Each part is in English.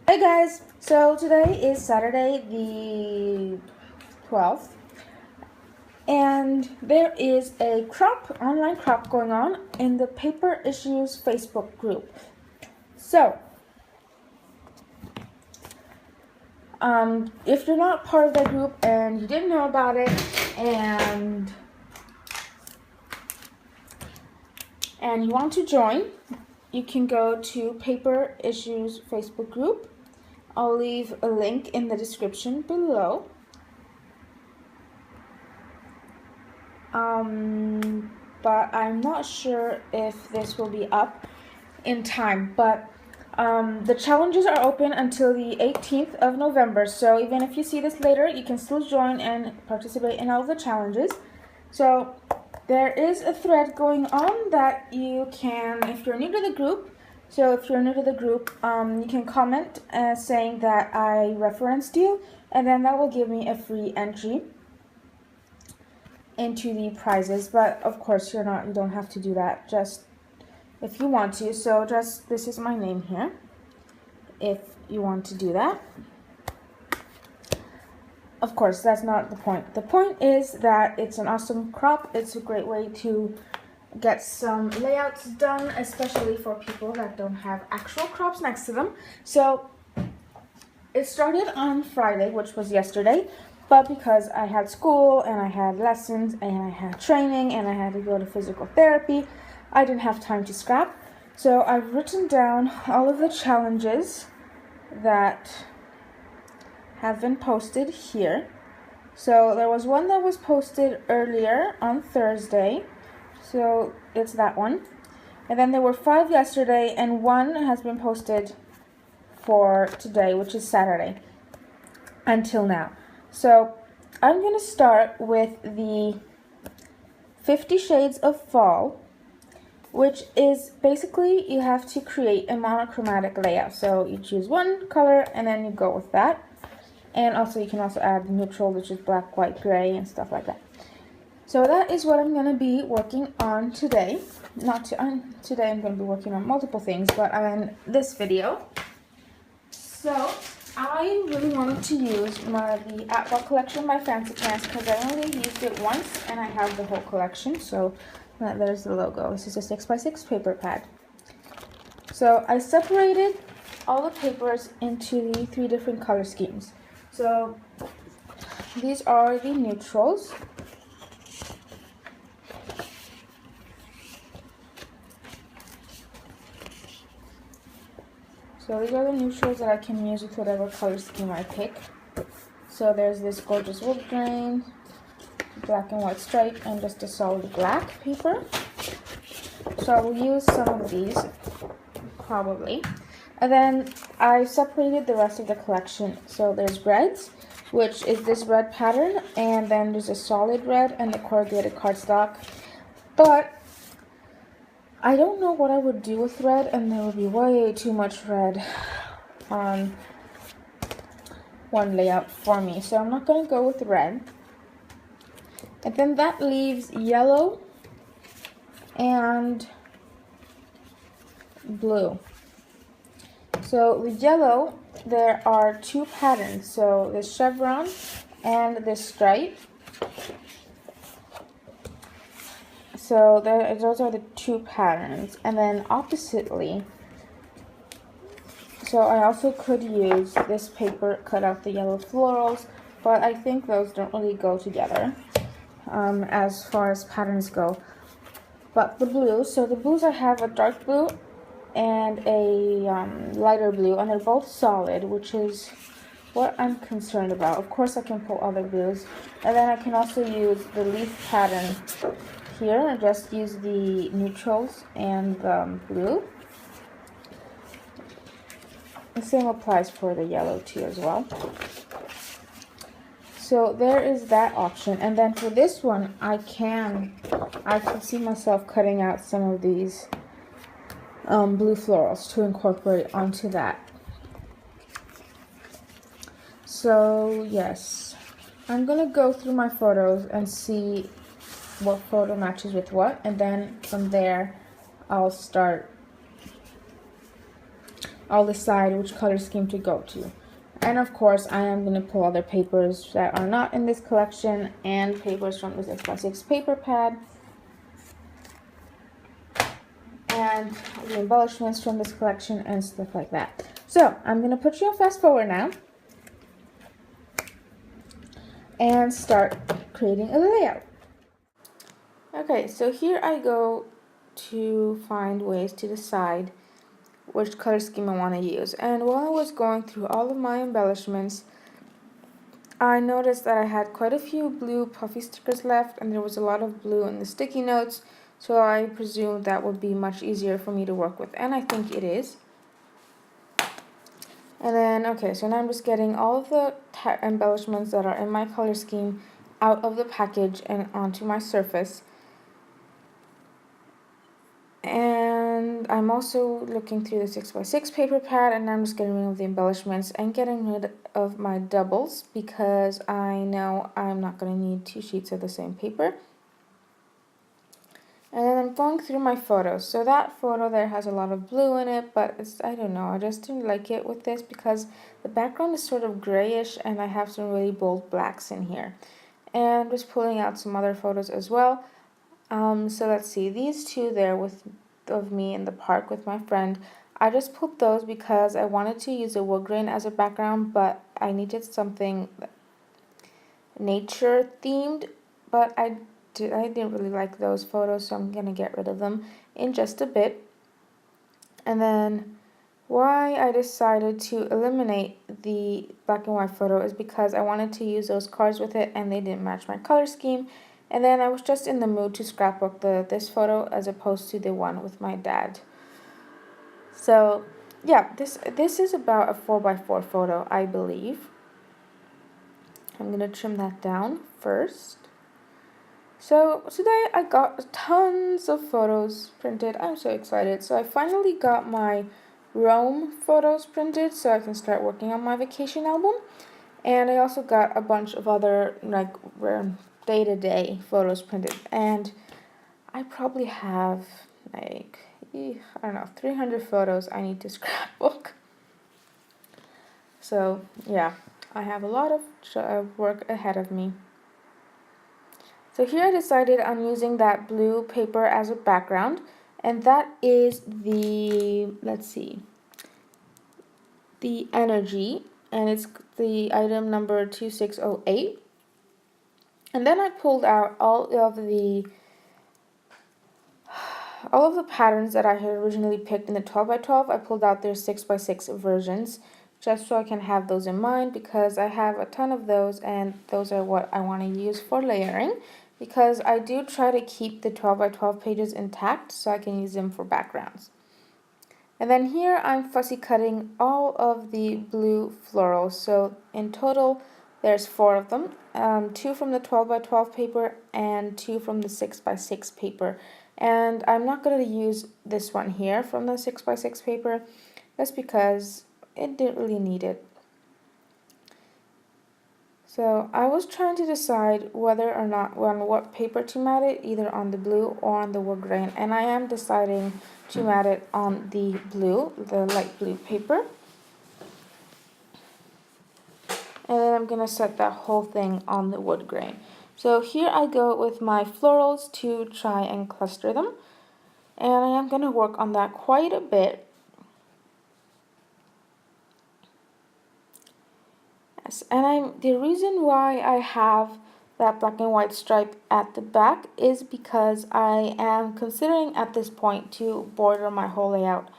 Hey guys, so today is Saturday the 12th and there is a online crop going on in the Paper Issues Facebook group. So, if you're not part of that group and you didn't know about it and you want to join, you can go to Paper Issues Facebook group. I'll leave a link in the description below. But I'm not sure if this will be up in time, but the challenges are open until the 18th of November, so even if you see this later, you can still join and participate in all of the challenges. So there is a thread going on that you can, if you're new to the group, you can comment saying that I referenced you, and then that will give me a free entry into the prizes. But of course you don't have to do that, just if you want to. So just, this is my name here if you want to do that. Of course, that's not the point. The point is that it's an awesome crop. It's a great way to get some layouts done, especially for people that don't have actual crops next to them. So it started on Friday, which was yesterday, but because I had school and I had lessons and I had training and I had to go to physical therapy, I didn't have time to scrap. So I've written down all of the challenges that have been posted here. So there was one that was posted earlier on Thursday, so it's that one. And then there were 5 yesterday, and 1 has been posted for today, which is Saturday, until now. So I'm going to start with the 50 Shades of Fall, which is basically you have to create a monochromatic layout. So you choose one color and then you go with that. And also you can also add neutral, which is black, white, gray, and stuff like that. So that is what I'm going to be working on today. Today I'm going to be working on multiple things, but on this video. So I really wanted to use the Art collection by Fancy Pants because I only used it once and I have the whole collection. So there's the logo. This is a 6x6 paper pad. So I separated all the papers into the 3 different color schemes. So these are the neutrals. So these are the neutrals that I can use with whatever color scheme I pick. So there's this gorgeous wood grain, black and white stripe, and just a solid black paper. So I will use some of these, probably. And then I separated the rest of the collection. So there's reds, which is this red pattern, and then there's a solid red and the corrugated cardstock. But I don't know what I would do with red, and there would be way too much red on one layout for me. So I'm not going to go with red. And then that leaves yellow and blue. So with yellow, there are 2 patterns. So this chevron and this stripe. So those are the 2 patterns. And then oppositely, so I also could use this paper, cut out the yellow florals, but I think those don't really go together as far as patterns go. But the blues, so the blues, I have a dark blue and a lighter blue, and they're both solid, which is what I'm concerned about. Of course I can pull other blues, and then I can also use the leaf pattern here and just use the neutrals and the blue. The same applies for the yellow too as well. So there is that option. And then for this one, I can see myself cutting out some of these blue florals to incorporate onto that. So yes, I'm gonna go through my photos and see what photo matches with what, and then from there I'll start I'll decide which color scheme to go to. And of course, I am going to pull other papers that are not in this collection and papers from the 6x6 paper pad and the embellishments from this collection and stuff like that. So I'm going to put you on fast forward now and start creating a layout. Okay, so here I go to find ways to decide which color scheme I want to use. And while I was going through all of my embellishments, I noticed that I had quite a few blue puffy stickers left, and there was a lot of blue in the sticky notes, so I presumed that would be much easier for me to work with, and I think it is. And then, okay, so now I'm just getting all of the embellishments that are in my color scheme out of the package and onto my surface. And I'm also looking through the 6x6 paper pad, and I'm just getting rid of the embellishments and getting rid of my doubles because I know I'm not going to need 2 sheets of the same paper. And then I'm going through my photos. So that photo there has a lot of blue in it, but it's, I don't know, I just didn't like it with this because the background is sort of grayish and I have some really bold blacks in here. And just pulling out some other photos as well. So let's see, these two there of me in the park with my friend, I just pulled those because I wanted to use a wood grain as a background, but I needed something nature themed, but I didn't really like those photos, so I'm gonna get rid of them in just a bit. And then why I decided to eliminate the black and white photo is because I wanted to use those cards with it and they didn't match my color scheme. And then I was just in the mood to scrapbook this photo as opposed to the one with my dad. So yeah, this is about a 4x4 photo, I believe. I'm gonna trim that down first. So today I got tons of photos printed. I'm so excited. So I finally got my Rome photos printed so I can start working on my vacation album. And I also got a bunch of other like day-to-day photos printed. And I probably have like, I don't know, 300 photos I need to scrapbook. So yeah, I have a lot of work ahead of me. So here I decided on using that blue paper as a background, and that is the, let's see, the energy, and it's the item number 2608. And then I pulled out all of the patterns that I had originally picked in the 12x12. I pulled out their 6x6 versions just so I can have those in mind because I have a ton of those and those are what I want to use for layering because I do try to keep the 12x12 pages intact so I can use them for backgrounds. And then here I'm fussy cutting all of the blue florals. So in total there's 4 of them, 2 from the 12x12 paper and 2 from the 6x6 paper. And I'm not going to use this one here from the 6x6 paper just because it didn't really need it. So I was trying to decide whether or not on what paper to mat it, either on the blue or on the wood grain, and I am deciding to mat it on the blue, the light blue paper. And then I'm going to set that whole thing on the wood grain. So here I go with my florals to try and cluster them, and I am going to work on that quite a bit. And the reason why I have that black and white stripe at the back is because I am considering at this point to border my whole layout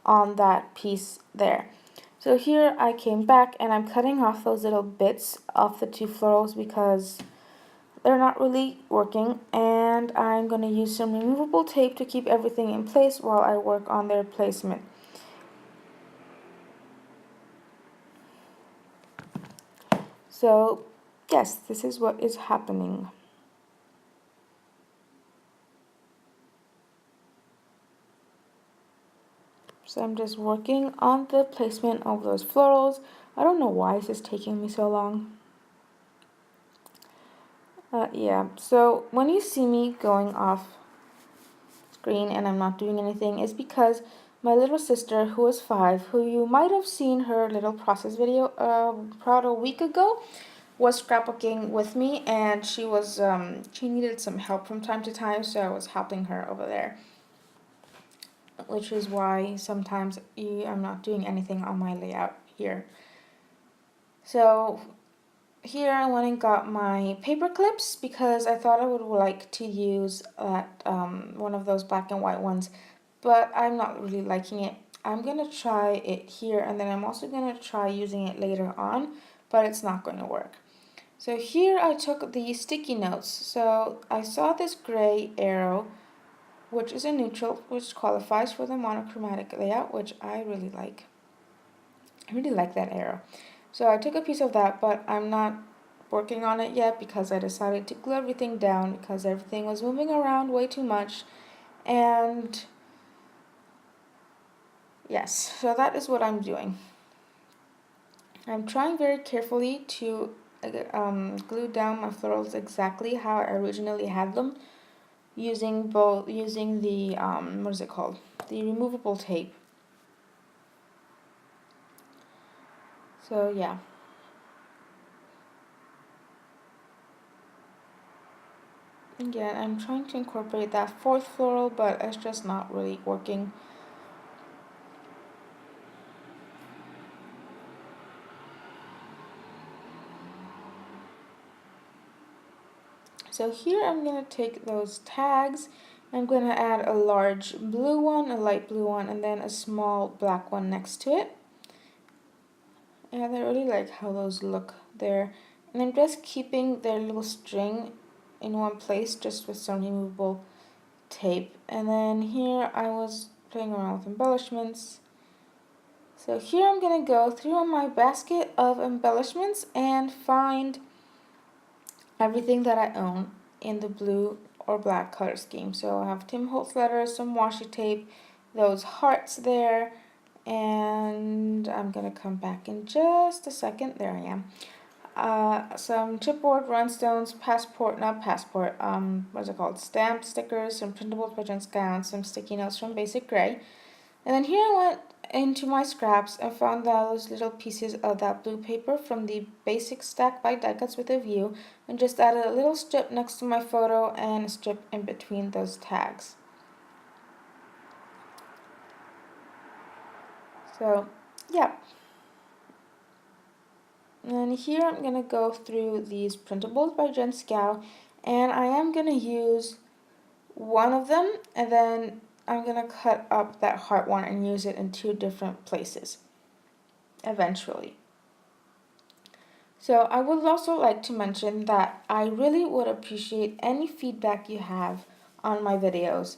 on that piece there. So here I came back and I'm cutting off those little bits off the 2 florals because they're not really working, and I'm going to use some removable tape to keep everything in place while I work on their placement. So yes, this is what is happening. So I'm just working on the placement of those florals. I don't know why this is taking me so long. Yeah, so when you see me going off screen and I'm not doing anything, it's because my little sister, who is 5, who you might have seen her little process video about a week ago, was scrapbooking with me, and she needed some help from time to time, so I was helping her over there, which is why sometimes I'm not doing anything on my layout here. So here I went and got my paper clips because I thought I would like to use one of those black and white ones, but I'm not really liking it. I'm going to try it here, and then I'm also going to try using it later on, but it's not going to work. So here I took the sticky notes. So I saw this gray arrow, which is a neutral, which qualifies for the monochromatic layout, which I really like. I really like that arrow. So I took a piece of that, but I'm not working on it yet because I decided to glue everything down because everything was moving around way too much. And yes, so that is what I'm doing. I'm trying very carefully to glue down my florals exactly how I originally had them, using the what is it called? The removable tape. So yeah. Again, I'm trying to incorporate that 4th floral, but it's just not really working. So here I'm going to take those tags. I'm going to add a large blue one, a light blue one, and then a small black one next to it. And I really like how those look there. And I'm just keeping their little string in one place just with some removable tape. And then here I was playing around with embellishments. So here I'm going to go through my basket of embellishments and find everything that I own in the blue or black color scheme. So I have Tim Holtz letters, some washi tape, those hearts there, and I'm going to come back in just a second. There I am. Some chipboard, rhinestones, what is it called? Stamp stickers, some printables by Jen Scout, some sticky notes from Basic Gray. And then here I went into my scraps and found those little pieces of that blue paper from the Basic Stack by Die Cuts with a View, and just added a little strip next to my photo and a strip in between those tags. So, yeah. And here I'm going to go through these printables by Jen Scout, and I am going to use one of them, and then I'm going to cut up that heart one and use it in 2 different places eventually. So I would also like to mention that I really would appreciate any feedback you have on my videos.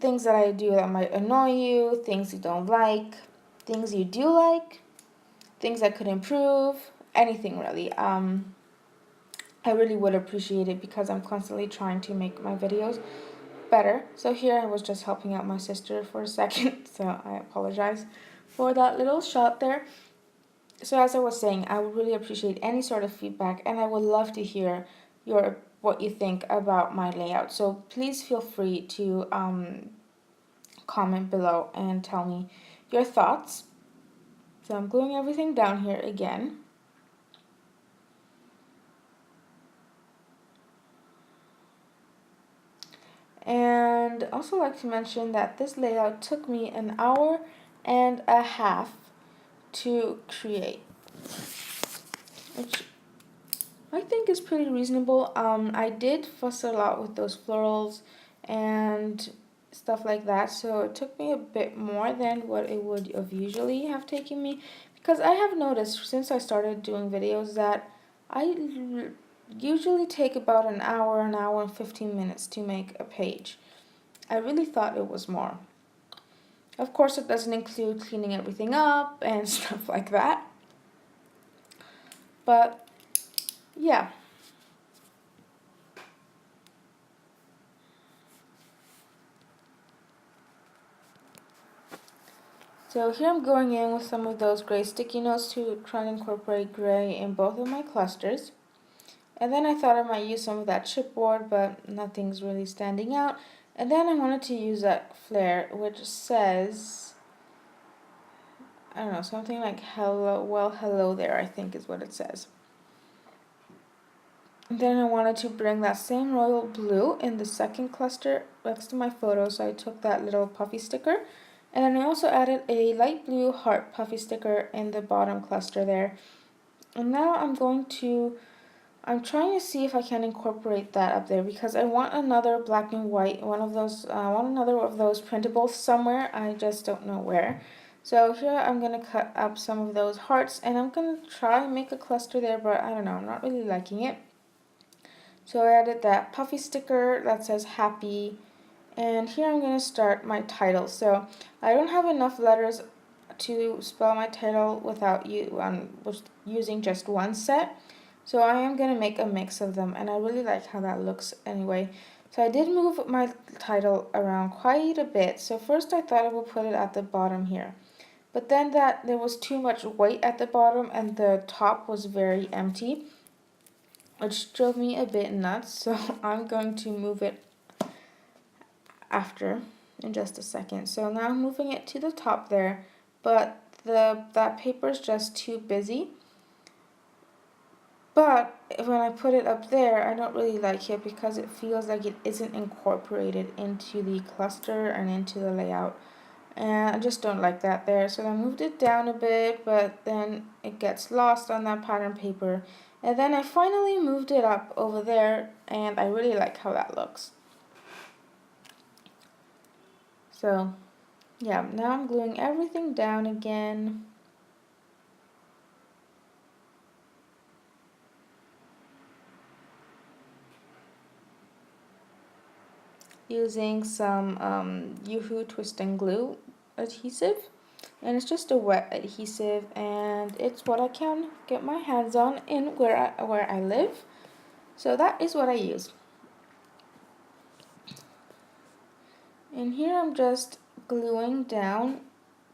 Things that I do that might annoy you, things you don't like, things you do like, things that could improve, anything really. I really would appreciate it because I'm constantly trying to make my videos better. So here I was just helping out my sister for a second, so I apologize for that little shot there. So as I was saying, I would really appreciate any sort of feedback, and I would love to hear what you think about my layout. So please feel free to comment below and tell me your thoughts. So I'm gluing everything down here again. And also like to mention that this layout took me an hour and a half to create, which I think is pretty reasonable. I did fuss a lot with those florals and stuff like that, so it took me a bit more than what it would have usually have taken me, because I have noticed since I started doing videos that I usually take about an hour and 15 minutes to make a page. I really thought it was more. Of course, it doesn't include cleaning everything up and stuff like that. But yeah. So here I'm going in with some of those gray sticky notes to try and incorporate gray in both of my clusters. And then I thought I might use some of that chipboard, but nothing's really standing out. And then I wanted to use that flare, which says, I don't know, something like hello, well, hello there, I think is what it says. And then I wanted to bring that same royal blue in the second cluster next to my photo, so I took that little puffy sticker. And then I also added a light blue heart puffy sticker in the bottom cluster there. And now I'm trying to see if I can incorporate that up there, because I want another black and white, another of those printables somewhere. I just don't know where. So here I'm going to cut up some of those hearts, and I'm going to try and make a cluster there, but I don't know, I'm not really liking it. So I added that puffy sticker that says happy, and here I'm going to start my title. So I don't have enough letters to spell my title without using just one set. So I am going to make a mix of them, and I really like how that looks anyway. So I did move my title around quite a bit. So first I thought I would put it at the bottom here. But then there was too much weight at the bottom and the top was very empty, which drove me a bit nuts. So I'm going to move it after in just a second. So now I'm moving it to the top there, but that paper is just too busy. But when I put it up there, I don't really like it because it feels like it isn't incorporated into the cluster and into the layout. And I just don't like that there. So I moved it down a bit, but then it gets lost on that pattern paper. And then I finally moved it up over there, and I really like how that looks. So yeah, now I'm gluing everything down again. Using some Yoo-Hoo Twist and Glue adhesive, and it's just a wet adhesive, and it's what I can get my hands on in where I live. So that is what I use. And here I'm just gluing down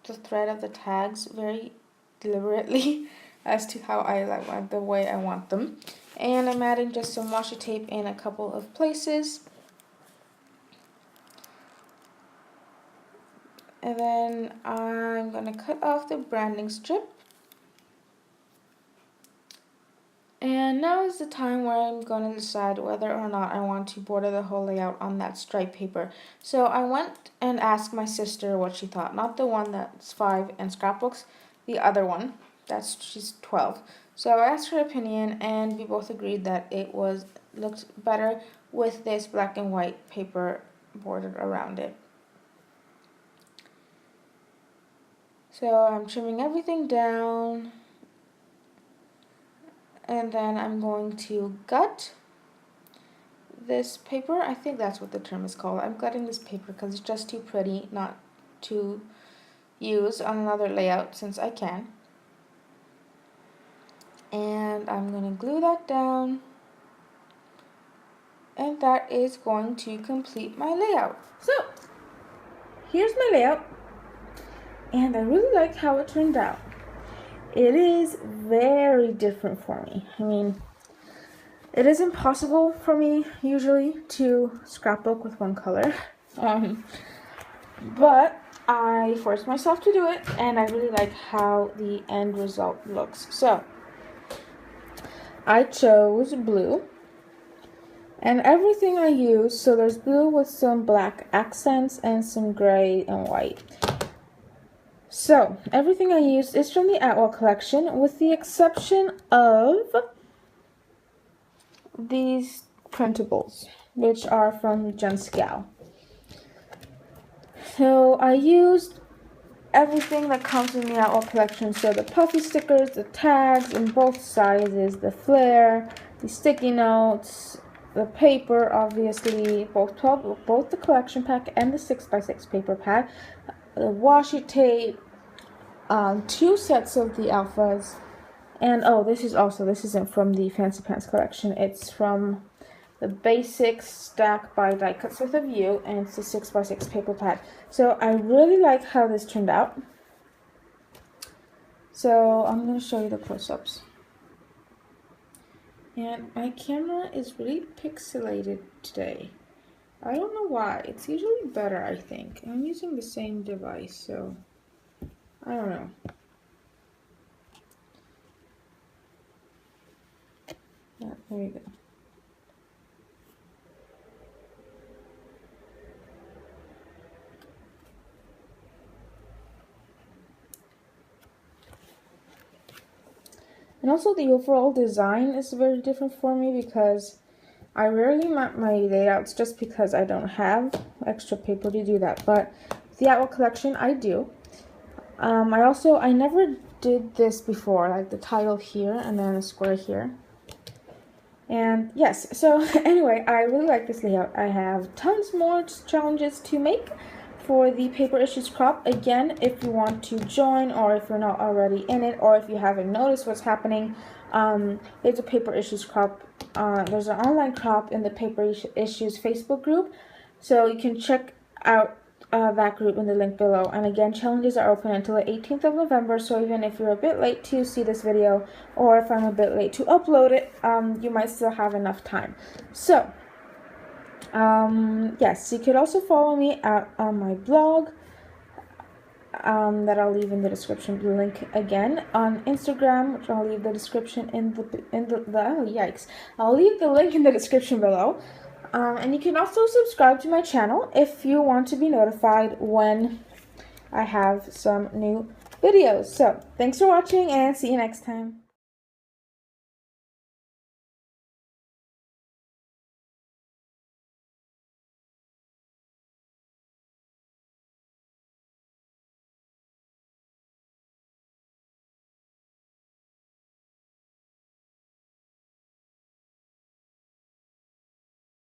the thread of the tags very deliberately as to how I like the way I want them. And I'm adding just some washi tape in a couple of places. And then I'm going to cut off the branding strip. And now is the time where I'm going to decide whether or not I want to border the whole layout on that stripe paper. So I went and asked my sister what she thought. Not the one that's 5 and scrapbooks, the other one. She's 12. So I asked her opinion, and we both agreed that it looked better with this black and white paper bordered around it. So I'm trimming everything down, and then I'm going to gut this paper. I think that's what the term is called. I'm gutting this paper because it's just too pretty not to use on another layout since I can. And I'm going to glue that down, and that is going to complete my layout. So here's my layout, and I really liked how it turned out. It is very different for me. I mean, it is impossible for me usually to scrapbook with one color, but I forced myself to do it, and I really like how the end result looks. So I chose blue, and everything I use, so there's blue with some black accents and some gray and white. So everything I used is from the Atwell collection, with the exception of these printables, which are from Zesty. So I used everything that comes in the Atwell collection, so the puffy stickers, the tags in both sizes, the flare, the sticky notes, the paper, obviously, both the collection pack and the 6x6 paper pack, the washi tape, 2 sets of the alphas, and this isn't from the Fancy Pants collection, it's from the basic stack by Die Cuts with a View, and it's the 6x6 paper pad. So I really like how this turned out. So I'm going to show you the close-ups. And my camera is really pixelated today. I don't know why. It's usually better, I think. I'm using the same device, so I don't know. Yeah, there you go. And also the overall design is very different for me because I rarely map my layouts just because I don't have extra paper to do that. But the Outlook collection, I do. I never did this before, like the title here and then a square here. And yes, so anyway, I really like this layout. I have tons more challenges to make for the Paper Issues crop. Again, if you want to join, or if you're not already in it, or if you haven't noticed what's happening, there's a Paper Issues crop. There's an online crop in the Paper Issues Facebook group, so you can check out that group in the link below. And again, challenges are open until the 18th of November, so even if you're a bit late to see this video, or if I'm a bit late to upload it, you might still have enough time. So yes, you could also follow me on my blog that I'll leave in the description, the link again, on Instagram, which I'll leave the description I'll leave the link in the description below. And you can also subscribe to my channel if you want to be notified when I have some new videos. So thanks for watching and see you next time.